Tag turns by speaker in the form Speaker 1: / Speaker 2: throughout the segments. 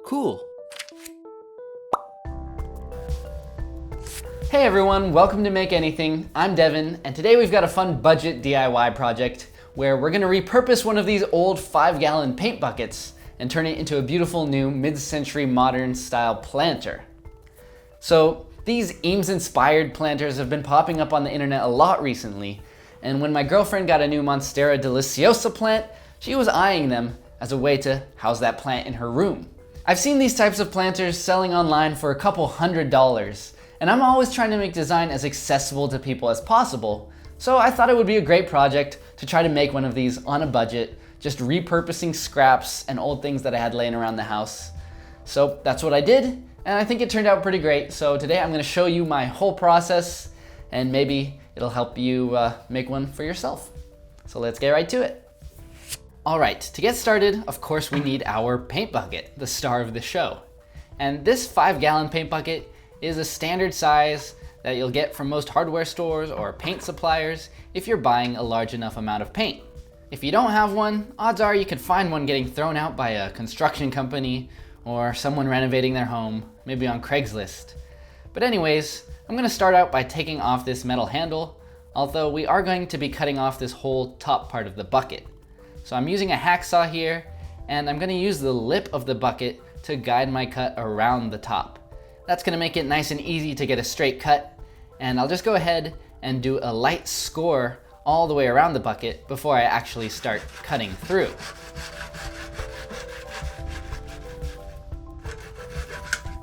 Speaker 1: Cool. Hey everyone, welcome to Make Anything. I'm Devin, and today we've got a fun budget DIY project where we're gonna repurpose one of these old 5-gallon paint buckets and turn it into a beautiful new mid-century modern style planter. So these Eames inspired planters have been popping up on the internet a lot recently, and when my girlfriend got a new monstera deliciosa plant, she was eyeing them as a way to house that plant in her room. I've seen these types of planters selling online for a couple $100s, and I'm always trying to make design as accessible to people as possible, so I thought it would be a great project to try to make one of these on a budget, just repurposing scraps and old things that I had laying around the house. So that's what I did, and I think it turned out pretty great. So today I'm going to show you my whole process, and maybe it'll help you make one for yourself. So let's get right to it. All right, to get started, of course we need our paint bucket, the star of the show. And this 5-gallon paint bucket is a standard size that you'll get from most hardware stores or paint suppliers if you're buying a large enough amount of paint. If you don't have one, odds are you could find one getting thrown out by a construction company or someone renovating their home, maybe on Craigslist. But anyways, I'm gonna start out by taking off this metal handle, although we are going to be cutting off this whole top part of the bucket. So I'm using a hacksaw here, and I'm gonna use the lip of the bucket to guide my cut around the top. That's gonna make it nice and easy to get a straight cut, and I'll just go ahead and do a light score all the way around the bucket before I actually start cutting through.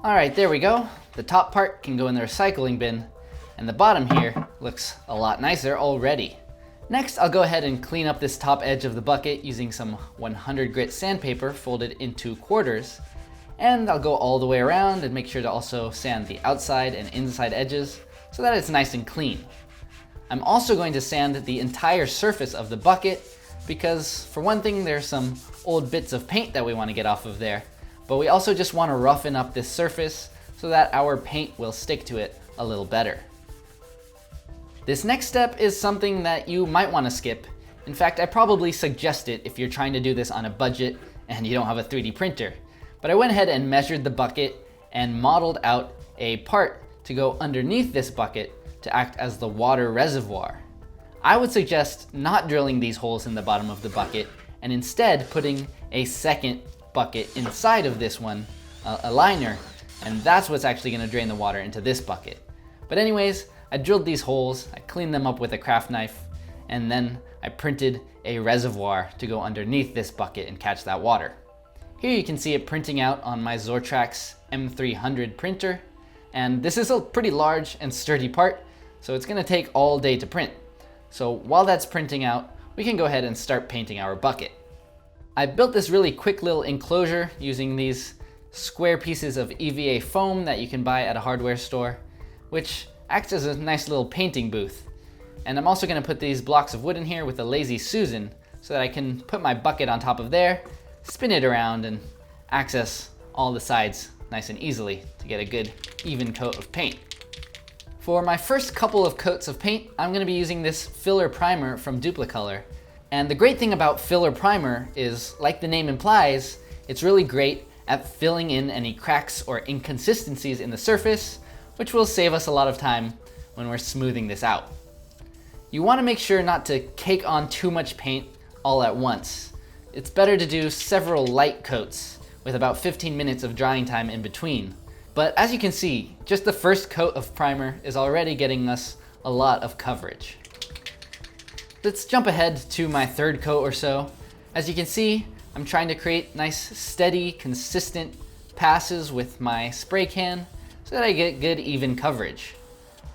Speaker 1: All right, there we go. The top part can go in the recycling bin, and the bottom here looks a lot nicer already. Next, I'll go ahead and clean up this top edge of the bucket using some 100 grit sandpaper folded into quarters. And I'll go all the way around and make sure to also sand the outside and inside edges so that it's nice and clean. I'm also going to sand the entire surface of the bucket because, for one thing, there's some old bits of paint that we want to get off of there, but we also just want to roughen up this surface so that our paint will stick to it a little better. This next step is something that you might want to skip. In fact, I probably suggest it if you're trying to do this on a budget and you don't have a 3D printer. But I went ahead and measured the bucket and modeled out a part to go underneath this bucket to act as the water reservoir. I would suggest not drilling these holes in the bottom of the bucket and instead putting a second bucket inside of this one, a liner, and that's what's actually going to drain the water into this bucket. But anyways, I drilled these holes, I cleaned them up with a craft knife, and then I printed a reservoir to go underneath this bucket and catch that water. Here you can see it printing out on my Zortrax M300 printer, and this is a pretty large and sturdy part, so it's gonna take all day to print. So while that's printing out, we can go ahead and start painting our bucket. I built this really quick little enclosure using these square pieces of EVA foam that you can buy at a hardware store, which acts as a nice little painting booth. And I'm also gonna put these blocks of wood in here with a Lazy Susan so that I can put my bucket on top of there, spin it around, and access all the sides nice and easily to get a good even coat of paint. For my first couple of coats of paint, I'm gonna be using this filler primer from Duplicolor. And the great thing about filler primer is, like the name implies, it's really great at filling in any cracks or inconsistencies in the surface, which will save us a lot of time when we're smoothing this out. You want to make sure not to cake on too much paint all at once. It's better to do several light coats with about 15 minutes of drying time in between. But as you can see, just the first coat of primer is already getting us a lot of coverage. Let's jump ahead to my third coat or so. As you can see, I'm trying to create nice, steady, consistent passes with my spray can so that I get good even coverage.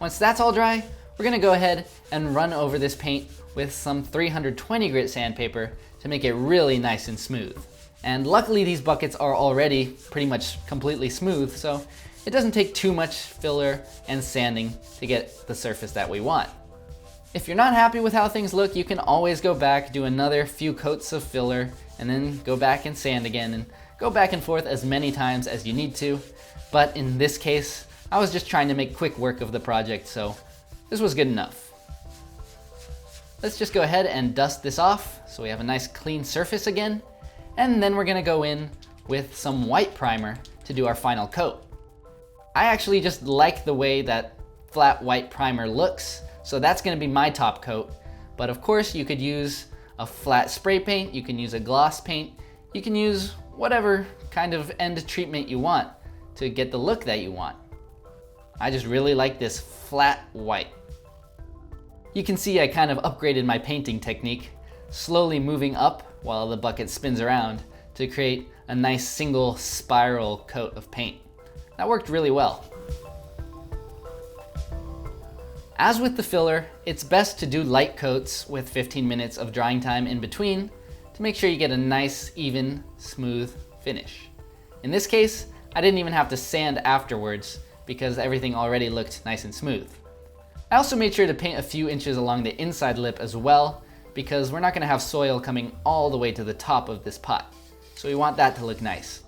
Speaker 1: Once that's all dry, we're gonna go ahead and run over this paint with some 320 grit sandpaper to make it really nice and smooth. And luckily these buckets are already pretty much completely smooth, so it doesn't take too much filler and sanding to get the surface that we want. If you're not happy with how things look, you can always go back, do another few coats of filler, and then go back and sand again, and go back and forth as many times as you need to. But in this case, I was just trying to make quick work of the project, so this was good enough. Let's just go ahead and dust this off so we have a nice clean surface again. And then we're gonna go in with some white primer to do our final coat. I actually just like the way that flat white primer looks, so that's gonna be my top coat. But of course you could use a flat spray paint, you can use a gloss paint, you can use whatever kind of end treatment you want to get the look that you want. I just really like this flat white. You can see I kind of upgraded my painting technique, slowly moving up while the bucket spins around to create a nice single spiral coat of paint. That worked really well. As with the filler, it's best to do light coats with 15 minutes of drying time in between to make sure you get a nice, even, smooth finish. In this case, I didn't even have to sand afterwards because everything already looked nice and smooth. I also made sure to paint a few inches along the inside lip as well because we're not going to have soil coming all the way to the top of this pot. So we want that to look nice.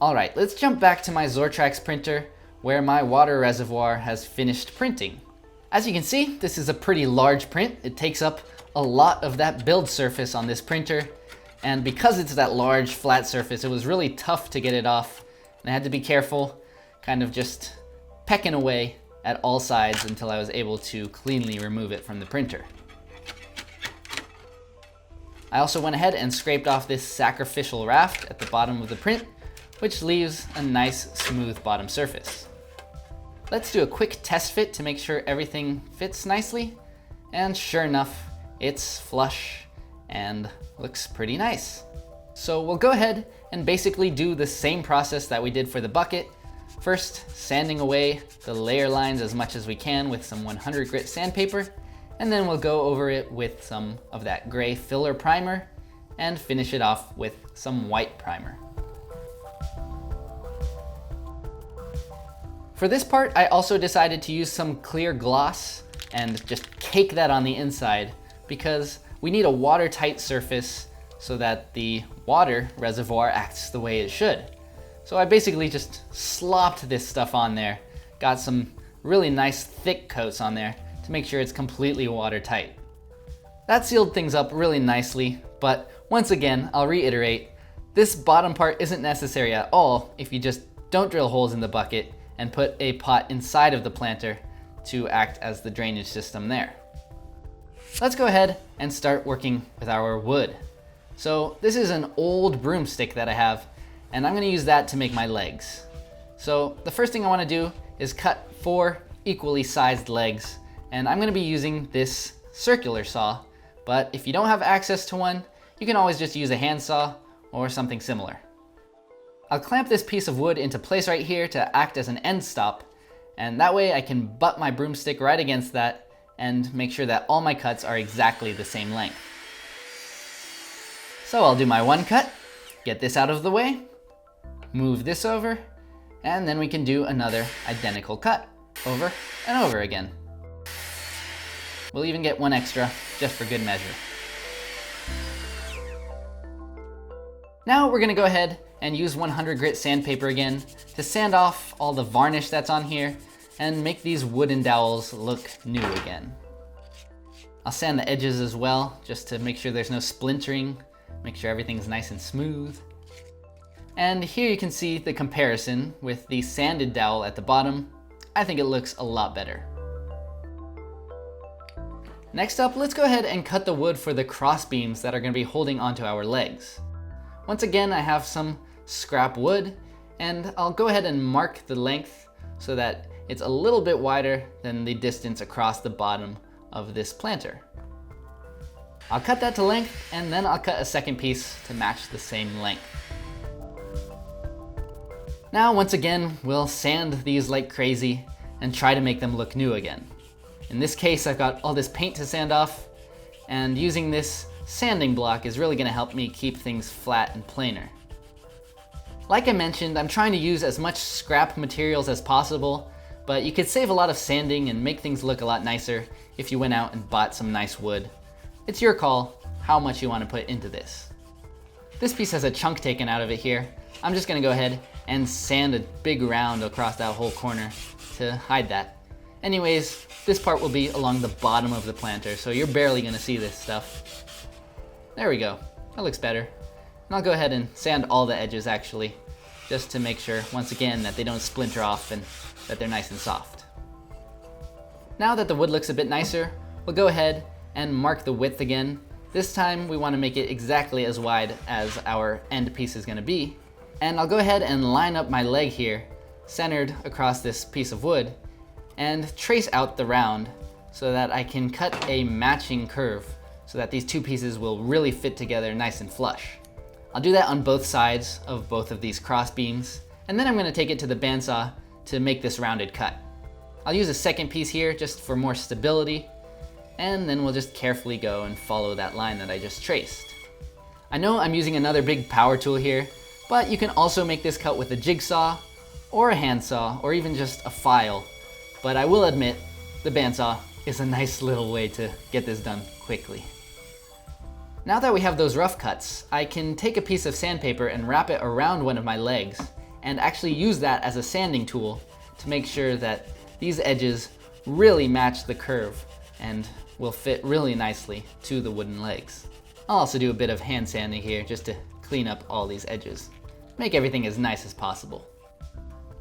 Speaker 1: Alright, let's jump back to my Zortrax printer where my water reservoir has finished printing. As you can see, this is a pretty large print. It takes up a lot of that build surface on this printer. And because it's that large flat surface, it was really tough to get it off. And I had to be careful, kind of just pecking away at all sides until I was able to cleanly remove it from the printer. I also went ahead and scraped off this sacrificial raft at the bottom of the print, which leaves a nice smooth bottom surface. Let's do a quick test fit to make sure everything fits nicely. And sure enough, it's flush and looks pretty nice. So we'll go ahead and basically do the same process that we did for the bucket. First, sanding away the layer lines as much as we can with some 100 grit sandpaper, and then we'll go over it with some of that gray filler primer and finish it off with some white primer. For this part, I also decided to use some clear gloss and just cake that on the inside because we need a watertight surface so that the water reservoir acts the way it should. So I basically just slopped this stuff on there, got some really nice thick coats on there to make sure it's completely watertight. That sealed things up really nicely, but once again, I'll reiterate, this bottom part isn't necessary at all if you just don't drill holes in the bucket and put a pot inside of the planter to act as the drainage system there. Let's go ahead and start working with our wood. So this is an old broomstick that I have, and I'm gonna use that to make my legs. So the first thing I wanna do is cut 4 equally sized legs, and I'm gonna be using this circular saw, but if you don't have access to one, you can always just use a handsaw or something similar. I'll clamp this piece of wood into place right here to act as an end stop, and that way I can butt my broomstick right against that and make sure that all my cuts are exactly the same length. So I'll do my one cut, get this out of the way, move this over, and then we can do another identical cut over and over again. We'll even get one extra just for good measure. Now we're gonna go ahead and use 100 grit sandpaper again to sand off all the varnish that's on here and make these wooden dowels look new again. I'll sand the edges as well, just to make sure there's no splintering, make sure everything's nice and smooth. And here you can see the comparison with the sanded dowel at the bottom. I think it looks a lot better. Next up, let's go ahead and cut the wood for the cross beams that are going to be holding onto our legs. Once again, I have some scrap wood, and I'll go ahead and mark the length so that it's a little bit wider than the distance across the bottom of this planter. I'll cut that to length, and then I'll cut a second piece to match the same length. Now, once again, we'll sand these like crazy and try to make them look new again. In this case, I've got all this paint to sand off, and using this sanding block is really gonna help me keep things flat and plainer. Like I mentioned, I'm trying to use as much scrap materials as possible, but you could save a lot of sanding and make things look a lot nicer if you went out and bought some nice wood. It's your call how much you want to put into this. This piece has a chunk taken out of it here. I'm just gonna go ahead and sand a big round across that whole corner to hide that. Anyways, this part will be along the bottom of the planter, so you're barely gonna see this stuff. There we go, that looks better. And I'll go ahead and sand all the edges actually, just to make sure, once again, that they don't splinter off and that they're nice and soft. Now that the wood looks a bit nicer, we'll go ahead and mark the width again. This time we want to make it exactly as wide as our end piece is going to be. And I'll go ahead and line up my leg here, centered across this piece of wood, and trace out the round so that I can cut a matching curve so that these two pieces will really fit together nice and flush. I'll do that on both sides of both of these cross beams, and then I'm going to take it to the bandsaw to make this rounded cut. I'll use a second piece here just for more stability, and then we'll just carefully go and follow that line that I just traced. I know I'm using another big power tool here, but you can also make this cut with a jigsaw or a handsaw or even just a file. But I will admit, the bandsaw is a nice little way to get this done quickly. Now that we have those rough cuts, I can take a piece of sandpaper and wrap it around one of my legs and actually use that as a sanding tool to make sure that these edges really match the curve and will fit really nicely to the wooden legs. I'll also do a bit of hand sanding here just to clean up all these edges. Make everything as nice as possible.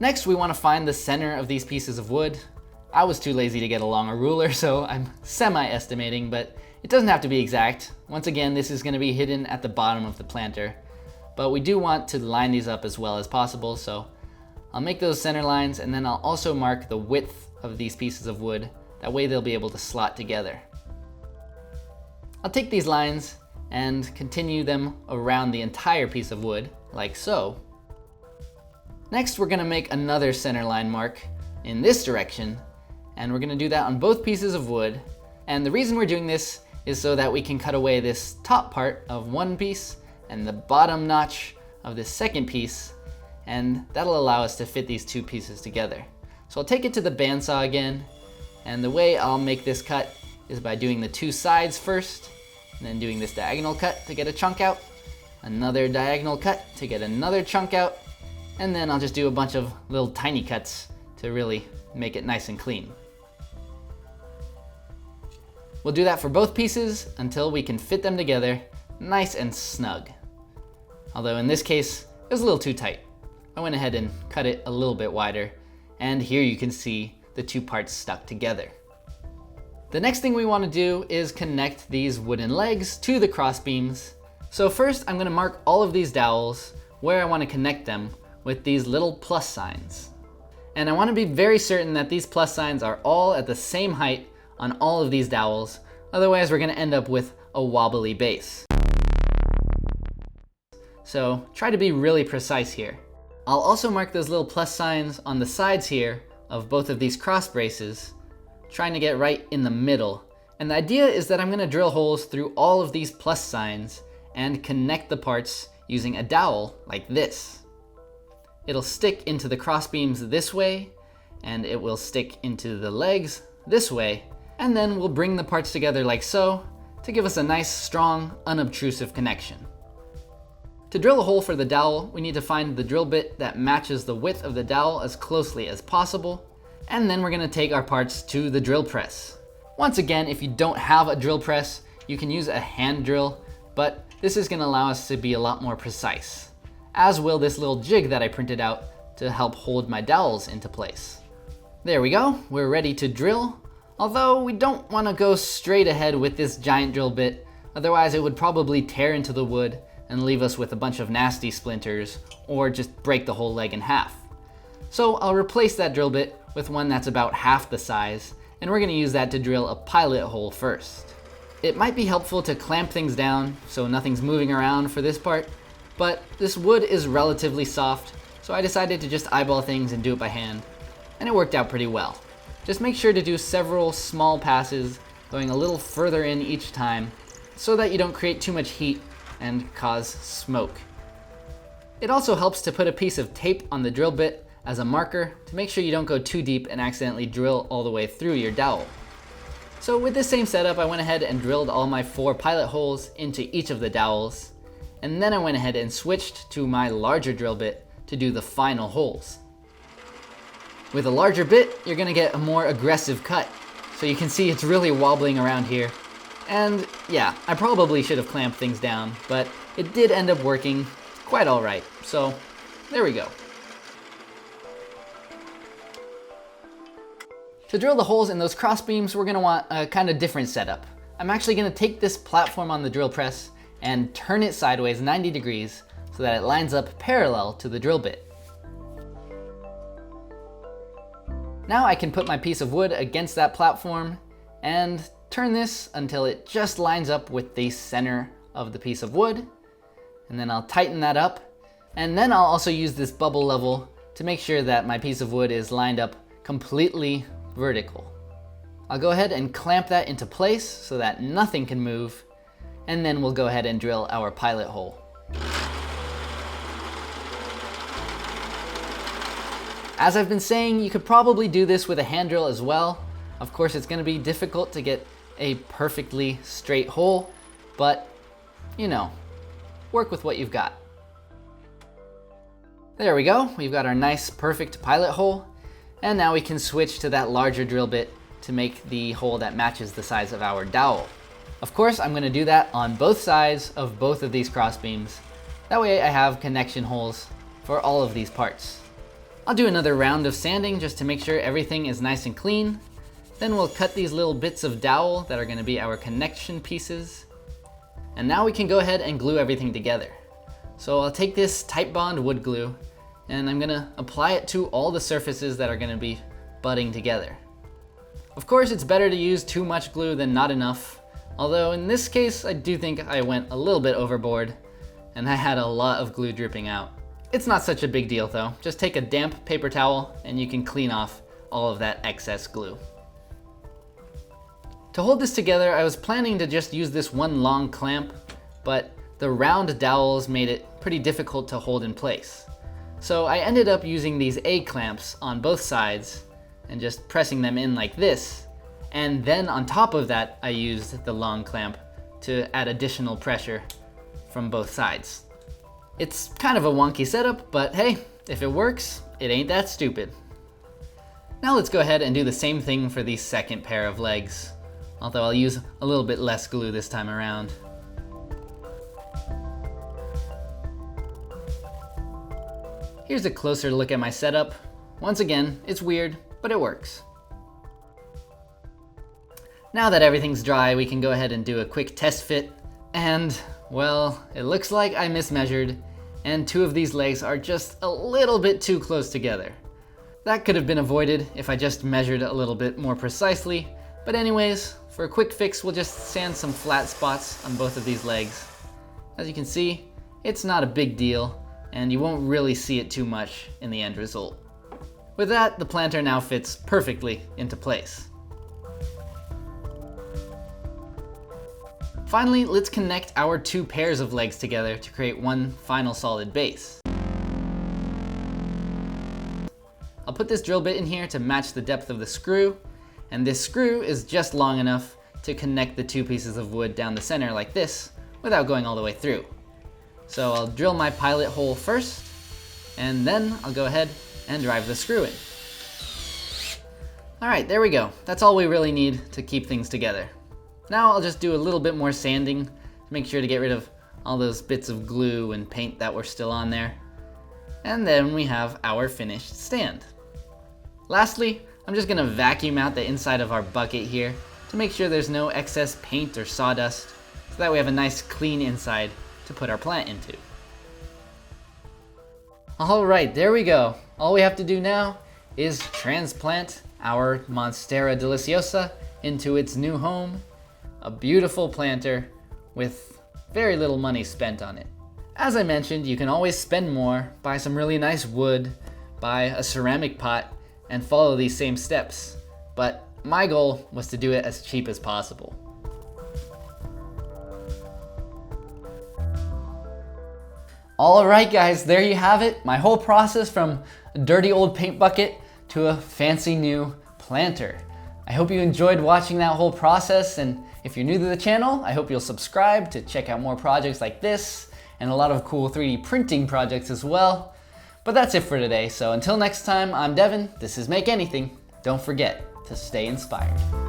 Speaker 1: Next, we want to find the center of these pieces of wood. I was too lazy to get a longer ruler, so I'm semi-estimating, but it doesn't have to be exact. Once again, this is going to be hidden at the bottom of the planter, but we do want to line these up as well as possible, so I'll make those center lines, and then I'll also mark the width of these pieces of wood. That way they'll be able to slot together. I'll take these lines and continue them around the entire piece of wood, like so. Next, we're going to make another center line mark in this direction, and we're going to do that on both pieces of wood. And the reason we're doing this is so that we can cut away this top part of one piece and the bottom notch of this second piece, and that'll allow us to fit these two pieces together. So I'll take it to the bandsaw again, and the way I'll make this cut is by doing the two sides first, and then doing this diagonal cut to get a chunk out, another diagonal cut to get another chunk out, and then I'll just do a bunch of little tiny cuts to really make it nice and clean. We'll do that for both pieces until we can fit them together nice and snug. Although in this case, it was a little too tight. I went ahead and cut it a little bit wider, and here you can see the two parts stuck together. The next thing we want to do is connect these wooden legs to the cross beams. So first I'm going to mark all of these dowels where I want to connect them with these little plus signs. And I want to be very certain that these plus signs are all at the same height on all of these dowels, otherwise we're going to end up with a wobbly base. So try to be really precise here. I'll also mark those little plus signs on the sides here of both of these cross braces, trying to get right in the middle. And the idea is that I'm going to drill holes through all of these plus signs and connect the parts using a dowel like this. It'll stick into the cross beams this way, and it will stick into the legs this way, and then we'll bring the parts together like so to give us a nice, strong, unobtrusive connection. To drill a hole for the dowel, we need to find the drill bit that matches the width of the dowel as closely as possible, and then we're going to take our parts to the drill press. Once again, if you don't have a drill press, you can use a hand drill, but this is going to allow us to be a lot more precise, as will this little jig that I printed out to help hold my dowels into place. There we go, we're ready to drill, although we don't want to go straight ahead with this giant drill bit, otherwise it would probably tear into the wood and leave us with a bunch of nasty splinters or just break the whole leg in half. So I'll replace that drill bit with one that's about half the size, and we're going to use that to drill a pilot hole first. It might be helpful to clamp things down so nothing's moving around for this part, but this wood is relatively soft, so I decided to just eyeball things and do it by hand, and it worked out pretty well. Just make sure to do several small passes, going a little further in each time, so that you don't create too much heat and cause smoke. It also helps to put a piece of tape on the drill bit as a marker to make sure you don't go too deep and accidentally drill all the way through your dowel. So with this same setup, I went ahead and drilled all my 4 pilot holes into each of the dowels, and then I went ahead and switched to my larger drill bit to do the final holes. With a larger bit, you're going to get a more aggressive cut, so you can see it's really wobbling around here. And yeah, I probably should have clamped things down, but it did end up working quite all right. So there we go. To drill the holes in those cross beams, we're gonna want a kind of different setup. I'm actually gonna take this platform on the drill press and turn it sideways 90 degrees so that it lines up parallel to the drill bit. Now I can put my piece of wood against that platform and turn this until it just lines up with the center of the piece of wood. And then I'll tighten that up. And then I'll also use this bubble level to make sure that my piece of wood is lined up completely vertical. I'll go ahead and clamp that into place so that nothing can move. And then we'll go ahead and drill our pilot hole. As I've been saying, you could probably do this with a hand drill as well. Of course, it's gonna be difficult to get a perfectly straight hole, but you know, work with what you've got. There we go, we've got our nice, perfect pilot hole. And now we can switch to that larger drill bit to make the hole that matches the size of our dowel. Of course, I'm gonna do that on both sides of both of these cross beams. That way I have connection holes for all of these parts. I'll do another round of sanding just to make sure everything is nice and clean. Then we'll cut these little bits of dowel that are gonna be our connection pieces. And now we can go ahead and glue everything together. So I'll take this Titebond wood glue and I'm gonna apply it to all the surfaces that are gonna be butting together. Of course, it's better to use too much glue than not enough. Although in this case, I do think I went a little bit overboard and I had a lot of glue dripping out. It's not such a big deal though. Just take a damp paper towel and you can clean off all of that excess glue. To hold this together, I was planning to just use this one long clamp, but the round dowels made it pretty difficult to hold in place. So I ended up using these A clamps on both sides and just pressing them in like this. And then on top of that, I used the long clamp to add additional pressure from both sides. It's kind of a wonky setup, but hey, if it works, it ain't that stupid. Now let's go ahead and do the same thing for the second pair of legs, although I'll use a little bit less glue this time around. Here's a closer look at my setup. Once again, it's weird, but it works. Now that everything's dry, we can go ahead and do a quick test fit. And, well, it looks like I mismeasured, and two of these legs are just a little bit too close together. That could have been avoided if I just measured a little bit more precisely, but anyways, for a quick fix, we'll just sand some flat spots on both of these legs. As you can see, it's not a big deal, and you won't really see it too much in the end result. With that, the planter now fits perfectly into place. Finally, let's connect our two pairs of legs together to create one final solid base. I'll put this drill bit in here to match the depth of the screw, and this screw is just long enough to connect the two pieces of wood down the center like this without going all the way through. So I'll drill my pilot hole first, and then I'll go ahead and drive the screw in. All right, there we go. That's all we really need to keep things together. Now I'll just do a little bit more sanding to make sure to get rid of all those bits of glue and paint that were still on there. And then we have our finished stand. Lastly, I'm just gonna vacuum out the inside of our bucket here to make sure there's no excess paint or sawdust, so that we have a nice clean inside to put our plant into. All right, there we go. All we have to do now is transplant our monstera deliciosa into its new home. A beautiful planter with very little money spent on it. As I mentioned, you can always spend more, buy some really nice wood, buy a ceramic pot, and follow these same steps. But my goal was to do it as cheap as possible. All right guys, there you have it. My whole process from a dirty old paint bucket to a fancy new planter. I hope you enjoyed watching that whole process, and if you're new to the channel, I hope you'll subscribe to check out more projects like this and a lot of cool 3D printing projects as well. But that's it for today, so until next time, I'm Devin, this is Make Anything. Don't forget to stay inspired.